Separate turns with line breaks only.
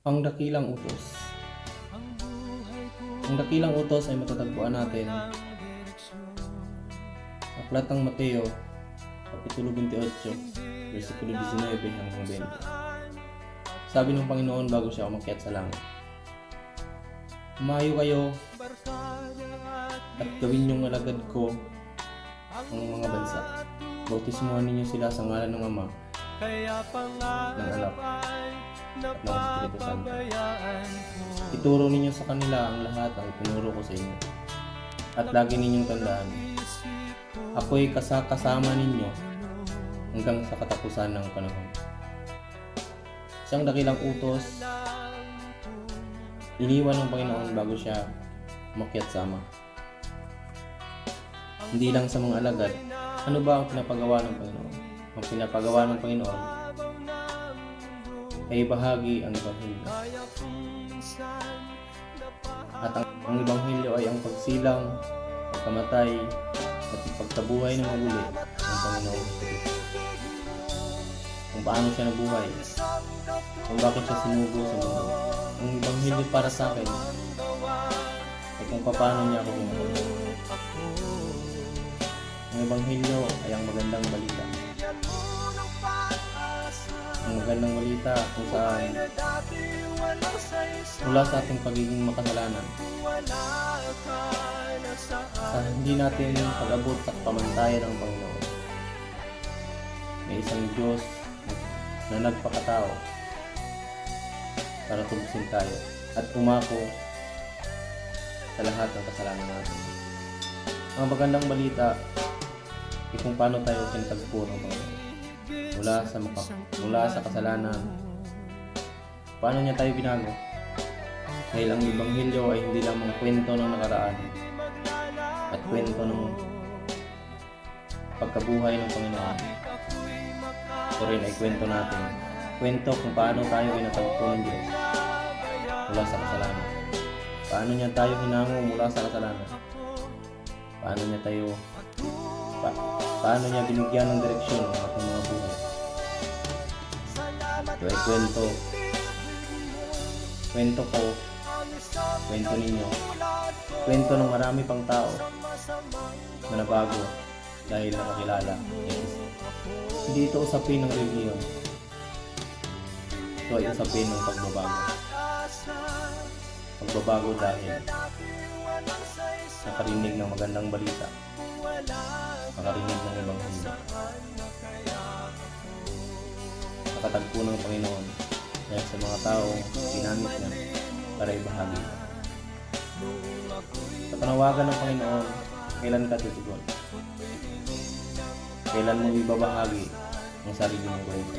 Ang dakilang utos. Ang dakilang utos ay matatagpuan natin sa Aklat ng Mateo, Kapitulo 28, versikulo 19 hanggang 20. Sabi ng Panginoon bago siya umakyat sa langit, "Humayo kayo at gawin niyong alagad ko ang mga bansa. Bautismuhan ninyo sila sa ngalan ng Ama, ng Anak, at ng Espiritu Santo. Ituro ninyo sa kanila ang lahat ng itinuro ko sa inyo. At lagi ninyong tandaan, ako'y kasama ninyo hanggang sa katapusan ng panahon." Isang dakilang utos iniwan ng Panginoon bago siya umakyat sa Ama. Hindi lang sa mga alagad. Ano ba ang pinapagawa ng Panginoon? Ang pinapagawa ng Panginoon ay bahagi ang Ebanghelyo. At ang Ebanghelyo ay ang pagsilang, pagkamatay, at pagkabuhay na muli ng Panginoon Jesucristo. Kung paano siya nabuhay, kung bakit siya sinugo sa mundo. Ang Ebanghelyo para sa akin ay kung paano niya ako ginagawa. Ang Ebanghelyo ay ang magandang balita. Ang magandang balita kung saan mula sa ating pagiging makasalanan, sa hindi natin pag-abot sa pamantayan ng Panginoon, may isang Diyos na nagpakatao para tubusin tayo at umako sa lahat ng kasalanan natin. Ang magandang balita ay kung paano tayo kinatagpo ng Panginoon mula sa kasalanan. Paano niya tayo binago? Dahil ang Ebanghelyo ay hindi lamang kwento ng nakaraan at kwento ng pagkabuhay ng Panginoon. Ito rin ay kwento natin. Kwento kung paano tayo kinatagpo ng Diyos mula sa kasalanan. Paano niya tayo hinango mula sa kasalanan. Paano niya binigyan ng direksyon ng ating mga buhay. Ito ay kwento ko, kwento ninyo, kwento ng marami pang tao na nabago dahil nakakilala ni Kristo. Hindi ito usapin ng relihiyon. Ito ay usapin ng pagbabago. Pagbabago dahil nakarinig ng magandang balita, nakarinig ng Ebanghelyo, nakatagpo ng Panginoon dahil sa mga taong ginamit niya para ibahagi. Sa panawagan ng Panginoon, kailan ka tutugon? Kailan mo ibabahagi ang sarili mong kwento?